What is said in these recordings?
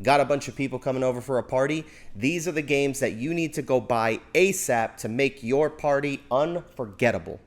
Got a bunch of people coming over for a party? These are the games that you need to go buy ASAP to make your party unforgettable.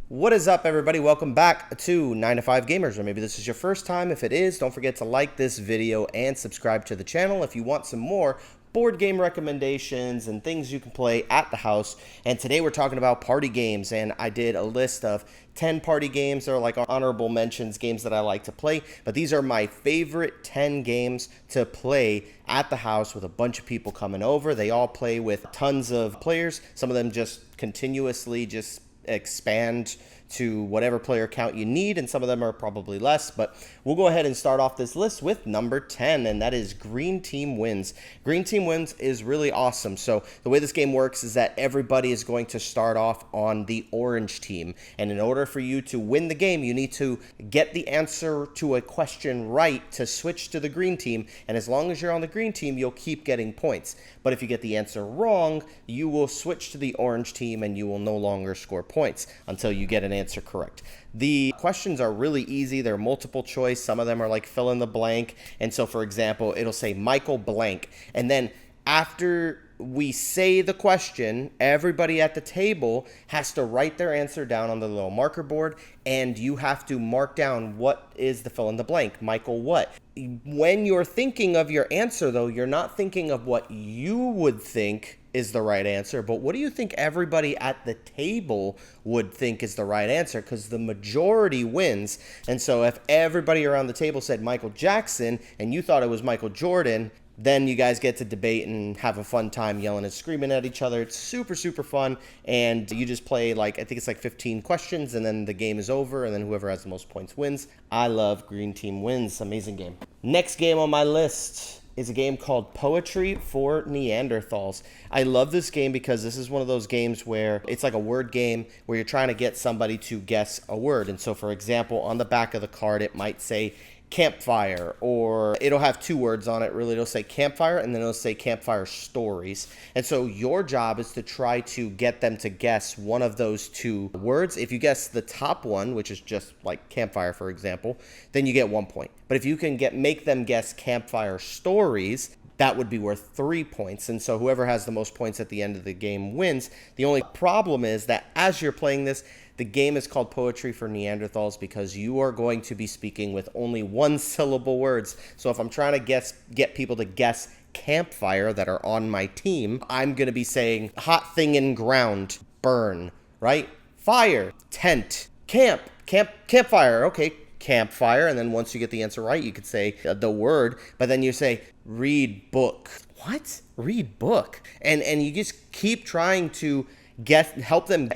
What is up, everybody? Welcome back to 9 to 5 Gamers, or maybe this is your first time. If it is, don't forget to like this video and subscribe to the channel if you want some more board game recommendations and things you can play at the house. And today we're talking about party games, and I did a list of 10 party games. They're like honorable mentions, games that I like to play, but these are my favorite 10 games to play at the house with a bunch of people coming over. They all play with tons of players. Some of them just continuously just expand to whatever player count you need, and some of them are probably less, but we'll go ahead and start off this list with number 10, and that is Green Team Wins. Green Team Wins is really awesome. So the way this game works is that everybody is going to start off on the orange team, and in order for you to win the game, you need to get the answer to a question right to switch to the green team, and as long as you're on the green team, you'll keep getting points. But if you get the answer wrong, you will switch to the orange team and you will no longer score points until you get an answer correct. The questions are really easy. They're multiple choice. Some of them are like fill in the blank. And so, for example, it'll say Michael blank. And then after we say the question, everybody at the table has to write their answer down on the little marker board, and you have to mark down what is the fill in the blank. Michael what? When you're thinking of your answer, though, you're not thinking of what you would think is the right answer, but what do you think everybody at the table would think is the right answer? Because the majority wins. And so if everybody around the table said Michael Jackson and you thought it was Michael Jordan, then you guys get to debate and have a fun time yelling and screaming at each other. It's super, super fun. And you just play, like, I think it's like 15 questions, and then the game is over, and then whoever has the most points wins. I love Green Team Wins. Amazing game. Next game on my list is a game called Poetry for Neanderthals. I love this game because this is one of those games where it's like a word game where you're trying to get somebody to guess a word. And so, for example, on the back of the card, it might say campfire, or it'll have two words on it, really. It'll say campfire, and then it'll say campfire stories. And so your job is to try to get them to guess one of those two words. If you guess the top one, which is just like campfire, for example, then you get 1 point. But if you can make them guess campfire stories, that would be worth 3 points. And so whoever has the most points at the end of the game wins. The only problem is that as you're playing this, the game is called Poetry for Neanderthals because you are going to be speaking with only one-syllable words. So if I'm trying to get people to guess campfire that are on my team, I'm going to be saying hot thing in ground, burn, right? Fire, tent, campfire, okay, campfire. And then once you get the answer right, you could say the word, but then you say read book. What? Read book. And you just keep trying to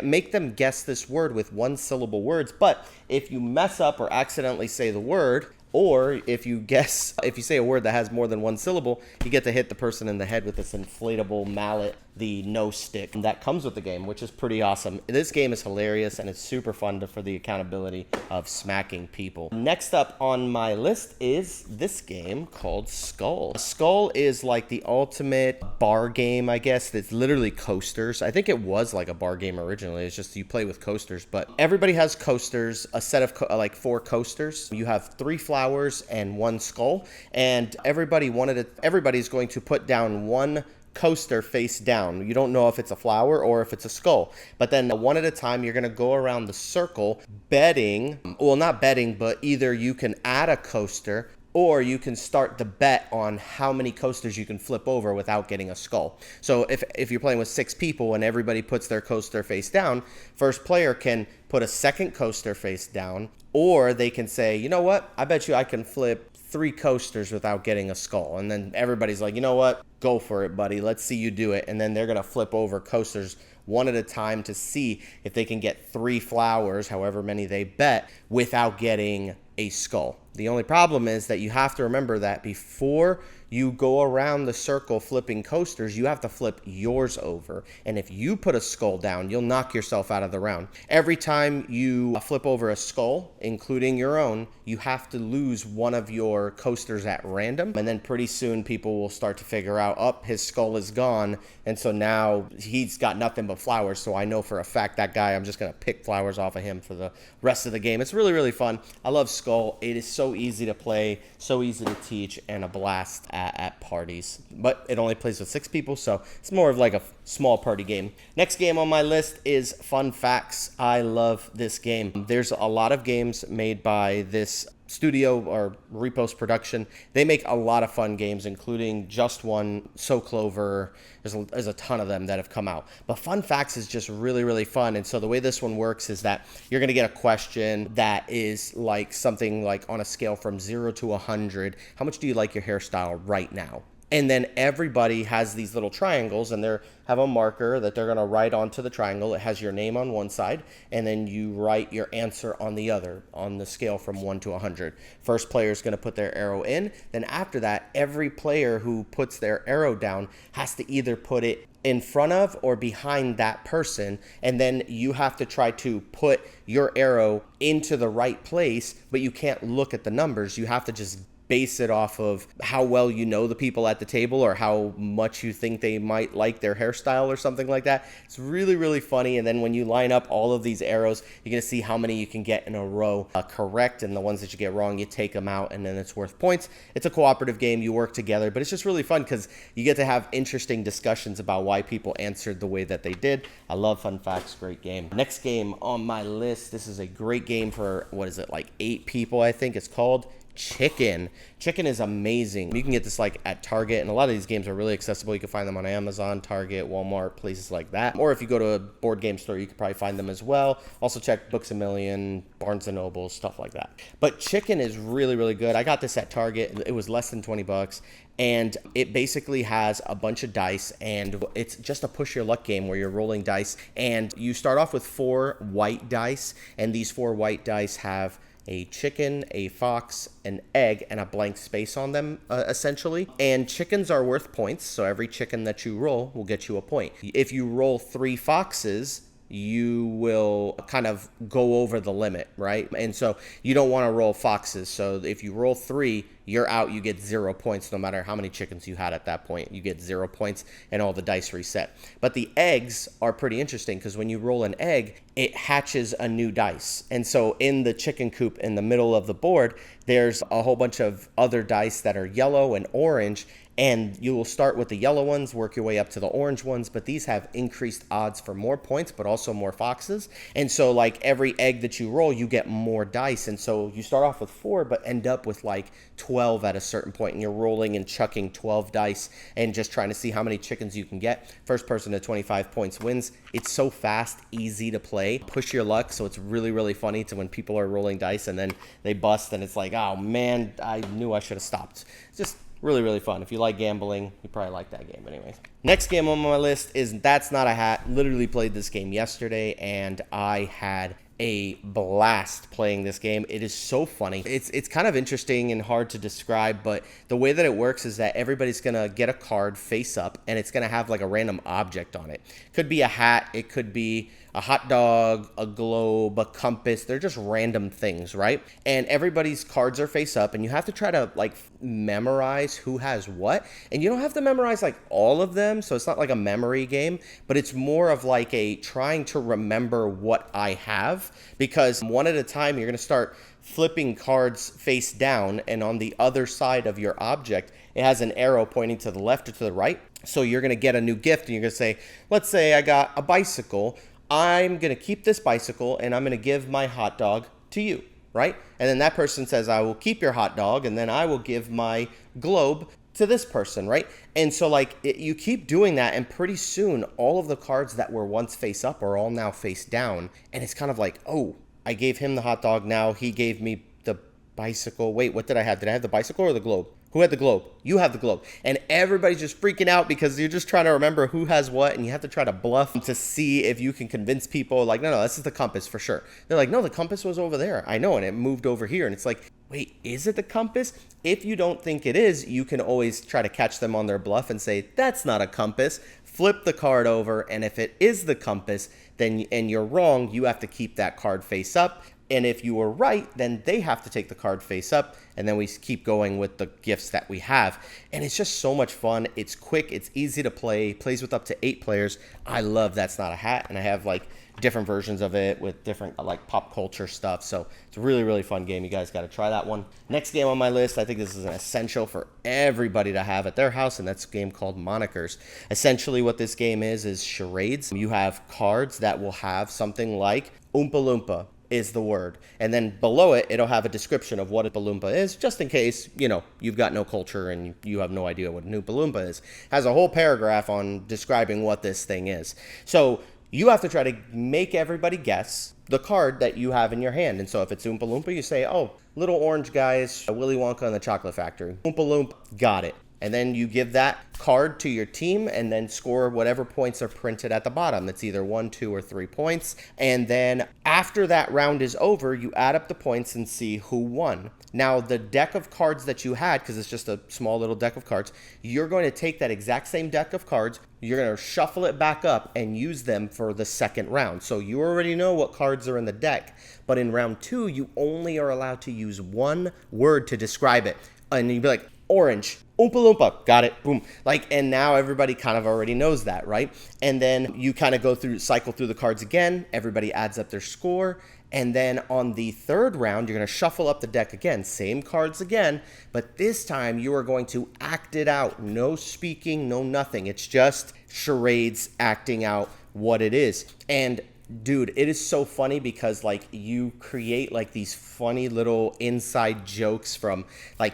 make them guess this word with one-syllable words. But if you mess up or accidentally say the word, or if you say a word that has more than one syllable, you get to hit the person in the head with this inflatable mallet, the no stick that comes with the game, which is pretty awesome. This game is hilarious, and it's super fun for the accountability of smacking people. Next up on my list is this game called Skull. Skull is like the ultimate bar game, I guess. It's literally coasters. I think it was like a bar game originally. It's just you play with coasters, but everybody has coasters, a set of like 4 coasters. You have 3 flowers and 1 skull, and everybody's going to put down 1 coaster face down. You don't know if it's a flower or if it's a skull, but then one at a time you're going to go around the circle betting. Well, not betting, but either you can add a coaster or you can start the bet on how many coasters you can flip over without getting a skull. So if you're playing with 6 people and everybody puts their coaster face down, first player can put a second coaster face down, or they can say, you know what, I bet you I can flip 3 coasters without getting a skull. And then everybody's like, you know what, go for it, buddy, let's see you do it. And then they're gonna flip over coasters one at a time to see if they can get 3 flowers, however many they bet, without getting a skull. The only problem is that you have to remember that before you go around the circle flipping coasters, you have to flip yours over. And if you put a skull down, you'll knock yourself out of the round. Every time you flip over a skull, including your own, you have to lose one of your coasters at random. And then pretty soon people will start to figure out, oh, his skull is gone. And so now he's got nothing but flowers. So I know for a fact that guy, I'm just going to pick flowers off of him for the rest of the game. It's really, really fun. I love Skull. It is so easy to play, so easy to teach, and a blast at parties. But it only plays with 6 people, so it's more of like a small party game. Next game on my list is Fun Facts. I love this game. There's a lot of games made by this studio or repost production. They make a lot of fun games, including Just One, So Clover. There's a ton of them that have come out. But Fun Facts is just really, really fun. And so the way this one works is that you're going to get a question that is like something like on a scale from 0 to 100. How much do you like your hairstyle right now? And then everybody has these little triangles, and they have a marker that they're going to write onto the triangle. It has your name on one side, and then you write your answer on the other on the scale from 1 to 100. First player is going to put their arrow in. Then after that, every player who puts their arrow down has to either put it in front of or behind that person, and then you have to try to put your arrow into the right place, but you can't look at the numbers. You have to just base it off of how well you know the people at the table or how much you think they might like their hairstyle or something like that. It's really, really funny. And then when you line up all of these arrows, you're going to see how many you can get in a row correct. And the ones that you get wrong, you take them out, and then it's worth points. It's a cooperative game. You work together, but it's just really fun because you get to have interesting discussions about why people answered the way that they did. I love Fun Facts. Great game. Next game on my list. This is a great game for, what is it, like 8 people, I think it's called. Chicken. Chicken is amazing. You can get this like at Target, and a lot of these games are really accessible. You can find them on Amazon, Target, Walmart, places like that. Or if you go to a board game store, you can probably find them as well. Also check Books A Million, Barnes & Noble, stuff like that. But Chicken is really, really good. I got this at Target. It was less than 20 bucks. And it basically has a bunch of dice, and it's just a push your luck game where you're rolling dice. And you start off with 4 white dice, and these 4 white dice have a chicken, a fox, an egg, and a blank space on them, essentially. And chickens are worth points, so every chicken that you roll will get you a point. If you roll 3 foxes, you will kind of go over the limit, right? And so you don't want to roll foxes. So if you roll 3, you're out. You get 0 points no matter how many chickens you had at that point. You get 0 points and all the dice reset. But the eggs are pretty interesting because when you roll an egg, it hatches a new dice. And so in the chicken coop in the middle of the board, there's a whole bunch of other dice that are yellow and orange. And you will start with the yellow ones, work your way up to the orange ones, but these have increased odds for more points, but also more foxes. And so like every egg that you roll, you get more dice. And so you start off with 4, but end up with like 12 at a certain point, and you're rolling and chucking 12 dice and just trying to see how many chickens you can get. First person to 25 points wins. It's so fast, easy to play. Push your luck, so it's really, really funny to when people are rolling dice and then they bust and it's like, oh man, I knew I should have stopped. It's just really, really fun. If you like gambling, you probably like that game anyways. Next game on my list is That's Not a Hat. Literally played this game yesterday, and I had a blast playing this game. It is so funny. It's kind of interesting and hard to describe, but the way that it works is that everybody's gonna get a card face up, and it's gonna have like a random object on it. Could be a hat, it could be a hot dog, a globe, a compass. They're just random things, right? And everybody's cards are face up, and you have to try to like memorize who has what. And you don't have to memorize like all of them, so it's not like a memory game, but it's more of like a trying to remember what I have, because one at a time you're gonna start flipping cards face down, and on the other side of your object, it has an arrow pointing to the left or to the right. So you're gonna get a new gift, and you're gonna say, let's say I got a bicycle. I'm going to keep this bicycle, and I'm going to give my hot dog to you, right? And then that person says, I will keep your hot dog, and then I will give my globe to this person, right? And so like you keep doing that, and pretty soon all of the cards that were once face up are all now face down. And it's kind of like, oh, I gave him the hot dog, now he gave me the bicycle. Wait, what did I have? Did I have the bicycle or the globe? Who had the globe? You have the globe. And everybody's just freaking out because you're just trying to remember who has what, and you have to try to bluff to see if you can convince people like, no, this is the compass for sure. They're like, no, the compass was over there. I know, and it moved over here. And it's like, wait, is it the compass? If you don't think it is, you can always try to catch them on their bluff and say, that's not a compass. Flip the card over, and if it is the compass, then and you're wrong, you have to keep that card face up. And if you were right, then they have to take the card face up, and then we keep going with the gifts that we have. And it's just so much fun. It's quick. It's easy to play. Plays with up to 8 players. I love That's Not a Hat, and I have like different versions of it with different like pop culture stuff. So it's a really, really fun game. You guys got to try that one. Next game on my list, I think this is an essential for everybody to have at their house, and that's a game called Monikers. Essentially what this game is charades. You have cards that will have something like Oompa Loompa is the word, and then below it it'll have a description of what a Oompa Loompa is, just in case you've got no culture and you have no idea what an Oompa Loompa is. Has a whole paragraph on describing what this thing is. So you have to try to make everybody guess the card that you have in your hand. And so if it's Oompa Loompa, you say, oh, little orange guy is Willy Wonka and the Chocolate Factory. Oompa Loompa, got it. And then you give that card to your team and then score whatever points are printed at the bottom. It's either 1, 2, or 3 points. And then after that round is over, you add up the points and see who won. Now, the deck of cards that you had, because it's just a small little deck of cards, you're going to take that exact same deck of cards, you're going to shuffle it back up and use them for the second round. So you already know what cards are in the deck. But in round 2, you only are allowed to use one word to describe it. And you'd be like, orange, Oompa Loompa, got it, boom. And now everybody kind of already knows that, right? And then you kind of cycle through the cards again, everybody adds up their score, and then on the third round, you're gonna shuffle up the deck again, same cards again, but this time you are going to act it out. No speaking, no nothing. It's just charades acting out what it is. And dude, it is so funny because you create these funny little inside jokes from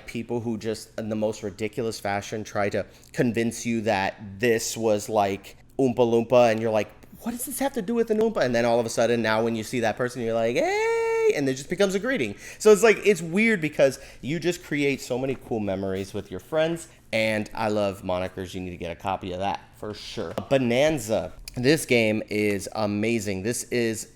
people who just in the most ridiculous fashion try to convince you that this was Oompa Loompa, and you're like, what does this have to do with an Oompa? And then all of a sudden now when you see that person, you're like, hey, and it just becomes a greeting. So it's weird because you just create so many cool memories with your friends, and I love Monikers. You need to get a copy of that for sure. Bohnanza. This game is amazing. This is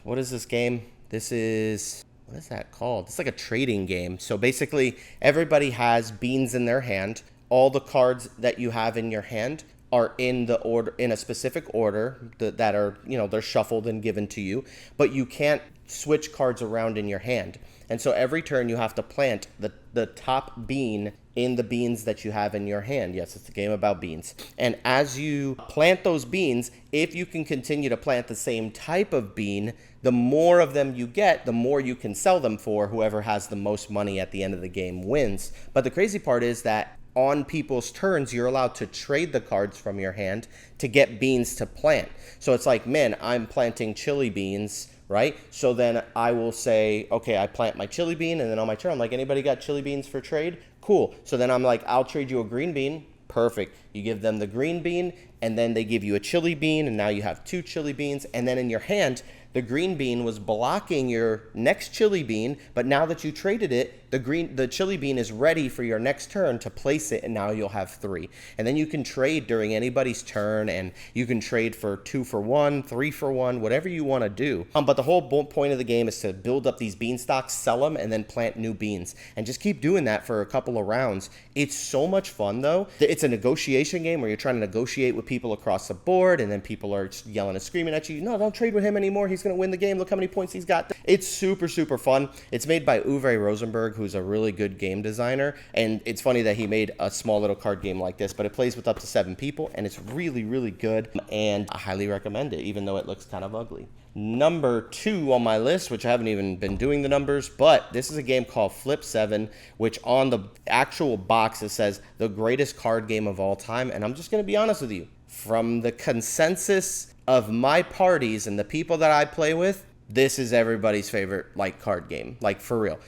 what is this game? What is that called? It's like a trading game. So basically, everybody has beans in their hand. All the cards that you have in your hand are in the order, in a specific order that are, they're shuffled and given to you, but you can't switch cards around in your hand. And so every turn you have to plant the top bean in the beans that you have in your hand. Yes, it's a game about beans. And as you plant those beans, if you can continue to plant the same type of bean, the more of them you get, the more you can sell them for. Whoever has the most money at the end of the game wins. But the crazy part is that on people's turns, you're allowed to trade the cards from your hand to get beans to plant. So it's like, man, I'm planting chili beans, right? So then I will say, okay, I plant my chili bean, and then on my turn, I'm like, anybody got chili beans for trade? Cool. So then I'm like, I'll trade you a green bean. Perfect. You give them the green bean, and then they give you a chili bean, and now you have 2 chili beans. And then in your hand, the green bean was blocking your next chili bean, but now that you traded it, the chili bean is ready for your next turn to place it, and now you'll have 3. And then you can trade during anybody's turn, and you can trade for 2 for 1, 3 for 1, whatever you want to do. But the whole point of the game is to build up these beanstalks, sell them, and then plant new beans. And just keep doing that for a couple of rounds. It's so much fun, though. It's a negotiation game where you're trying to negotiate with people across the board, and then people are yelling and screaming at you, no, don't trade with him anymore. He's going to win the game. Look how many points he's got. It's super, super fun. It's made by Uwe Rosenberg, who's a really good game designer. And it's funny that he made a small little card game like this, but it plays with up to 7 people, and it's really, really good. And I highly recommend it, even though it looks kind of ugly. Number 2 on my list, which I haven't even been doing the numbers, but this is a game called Flip 7, which on the actual box it says the greatest card game of all time. And I'm just going to be honest with you. From the consensus of my parties and the people that I play with, this is everybody's favorite card game. For real.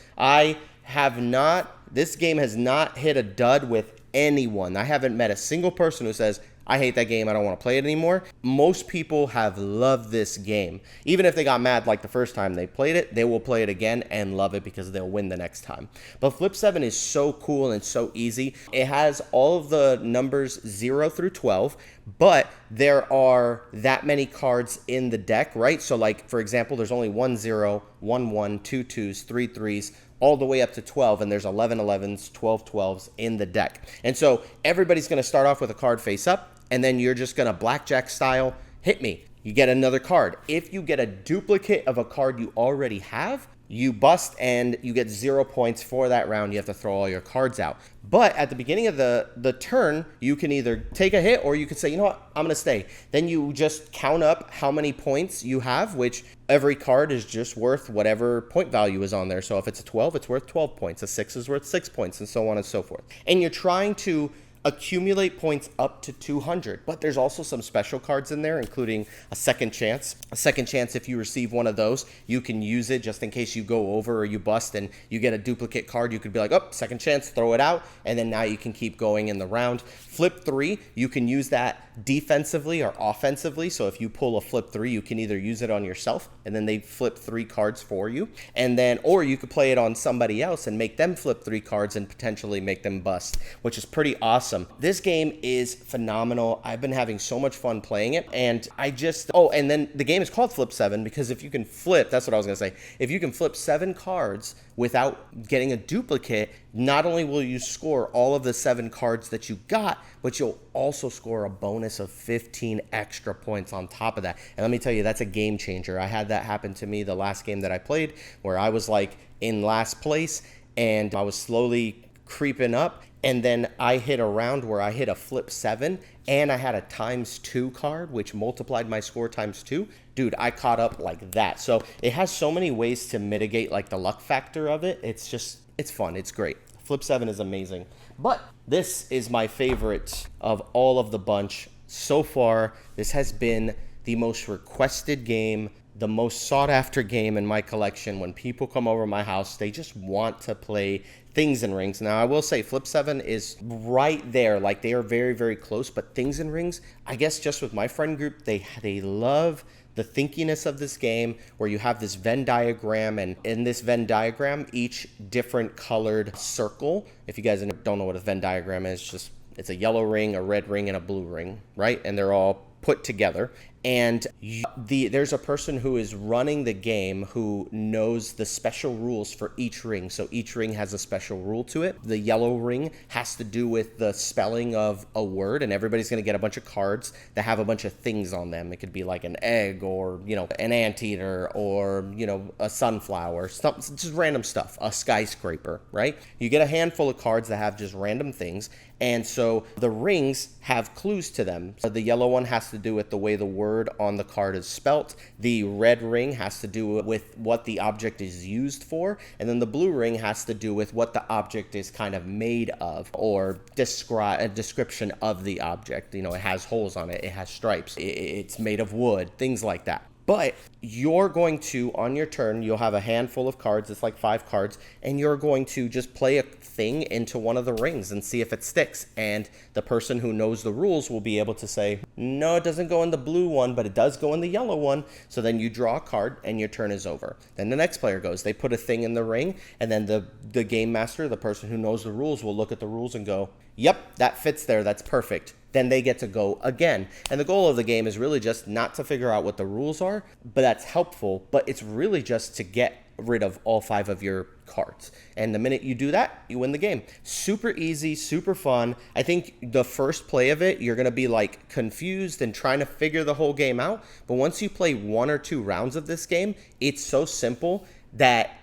This game has not hit a dud with anyone. I haven't met a single person who says, I hate that game, I don't want to play it anymore. Most people have loved this game. Even if they got mad the first time they played it, they will play it again and love it because they'll win the next time. But Flip 7 is so cool and so easy. It has all of the numbers 0 through 12, but there are that many cards in the deck, right? So for example, there's only 1 0, 1 1, 2 2s, 3 3s, all the way up to 12, and there's 11 11s, 12 12s in the deck. And so everybody's going to start off with a card face up, and then you're just going to blackjack style hit me. You get another card. If you get a duplicate of a card you already have, you bust and you get 0 points for that round. You have to throw all your cards out. But at the beginning of the turn, you can either take a hit or you could say, you know what, I'm going to stay. Then you just count up how many points you have, which every card is just worth whatever point value is on there. So if it's a 12, it's worth 12 points. A 6 is worth 6 points, and so on and so forth. And you're trying to accumulate points up to 200, but there's also some special cards in there, including a second chance. A second chance, if you receive one of those, you can use it just in case you go over or you bust and you get a duplicate card. You could be like, oh, second chance, throw it out, and then now you can keep going in the round. Flip 3, you can use that defensively or offensively. So if you pull a flip 3, you can either use it on yourself and then they flip 3 cards for you, and then, or you could play it on somebody else and make them flip 3 cards and potentially make them bust, which is pretty awesome. This game is phenomenal. I've been having so much fun playing it, and and then the game is called Flip 7 because if you can flip, that's what I was gonna say, if you can flip 7 cards without getting a duplicate, not only will you score all of the 7 cards that you got, but you'll also score a bonus of 15 extra points on top of that. And let me tell you, that's a game changer. I had that happen to me the last game that I played, where I was like in last place and I was slowly creeping up, and then I hit a round where I hit a flip 7 and I had a ×2 card, which multiplied my score ×2. Dude, I caught up like that. So it has so many ways to mitigate like the luck factor of it. It's fun. It's great. Flip 7 is amazing. But this is my favorite of all of the bunch so far. This has been the most requested game, the most sought after game in my collection. When people come over my house, they just want to play Things and Rings. Now, I will say Flip 7 is right there. Like, they are very, very close. But Things and Rings, I guess just with my friend group, they love the thinkiness of this game, where you have this Venn diagram, and in this Venn diagram, each different colored circle. If you guys don't know what a Venn diagram is, it's a yellow ring, a red ring, and a blue ring, right? And they're all put together. And there's a person who is running the game who knows the special rules for each ring. So each ring has a special rule to it. The yellow ring has to do with the spelling of a word, and everybody's going to get a bunch of cards that have a bunch of things on them. It could be like an egg, or, you know, an anteater, or, you know, a sunflower, just random stuff, a skyscraper, right? You get a handful of cards that have just random things. And so the rings have clues to them. So the yellow one has to do with the way the word on the card is spelt. The red ring has to do with what the object is used for. And then the blue ring has to do with what the object is kind of made of, or a description of the object. You know, it has holes on it, it has stripes, it's made of wood, things like that. But you're going to, on your turn, you'll have a handful of cards. It's like 5 cards. And you're going to just play a thing into one of the rings and see if it sticks. And the person who knows the rules will be able to say, no, it doesn't go in the blue one, but it does go in the yellow one. So then you draw a card and your turn is over. Then the next player goes. They put a thing in the ring. And then the game master, the person who knows the rules, will look at the rules and go, yep, that fits there. That's perfect. Then they get to go again. And the goal of the game is really just not to figure out what the rules are, but that's helpful. But it's really just to get rid of all 5 of your cards. And the minute you do that, you win the game. Super easy, super fun. I think the first play of it, you're going to be like confused and trying to figure the whole game out. But once you play 1 or 2 rounds of this game, it's so simple that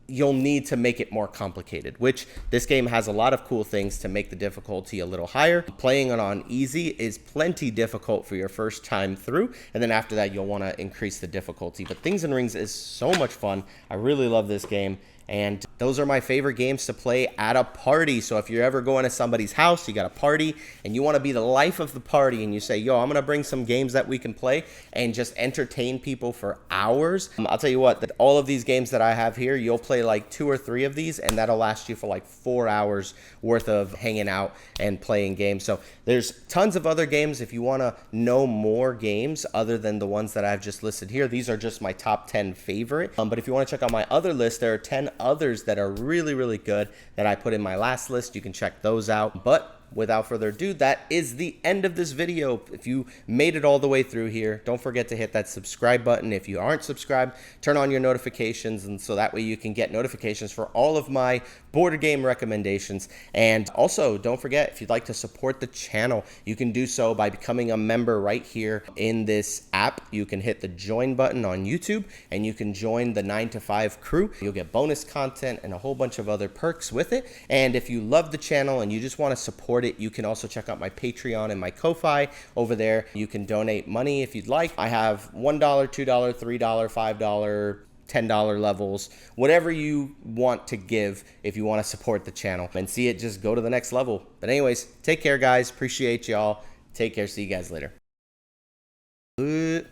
you'll need to make it more complicated, which this game has a lot of cool things to make the difficulty a little higher. Playing it on easy is plenty difficult for your first time through, and then after that, you'll want to increase the difficulty. But Things and Rings is so much fun. I really love this game. And those are my favorite games to play at a party. So if you're ever going to somebody's house, you got a party, and you want to be the life of the party, and you say, yo, I'm going to bring some games that we can play and just entertain people for hours. I'll tell you what, that all of these games that I have here, you'll play like 2 or 3 of these, and that'll last you for like 4 hours worth of hanging out and playing games. So there's tons of other games. If you want to know more games other than the ones that I've just listed here, these are just my top 10 favorite. But if you want to check out my other list, there are 10 others that are really, really good that I put in my last list. You can check those out. But without further ado, that is the end of this video. If you made it all the way through here, don't forget to hit that subscribe button. If you aren't subscribed, turn on your notifications, and so that way you can get notifications for all of my board game recommendations. And also, don't forget, if you'd like to support the channel, you can do so by becoming a member right here in this app. You can hit the join button on YouTube, and you can join the 9 to 5 crew. You'll get bonus content and a whole bunch of other perks with it. And if you love the channel and you just want to support it, you can also check out my Patreon and my Ko-Fi over there. You can donate money if you'd like. I have $1, $2, $3, $5, $10 levels, whatever you want to give if you want to support the channel and see it just go to the next level. But anyways, take care, guys. Appreciate y'all. Take care. See you guys later.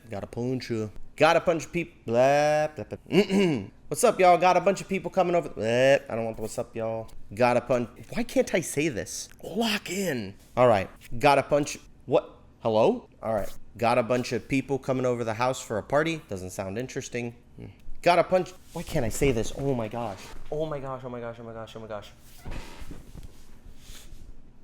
Gotta punch you. Got a bunch of people. Blah, blah, blah. What's up, y'all? Got a bunch of people coming over. Blah. I don't want the what's up, y'all. Got a punch. Why can't I say this? Lock in. All right. Got a punch. What? Hello? All right. Got a bunch of people coming over the house for a party. Doesn't sound interesting. Got a punch. Why can't I say this? Oh my gosh. Oh my gosh. Oh my gosh. Oh my gosh. Oh my gosh.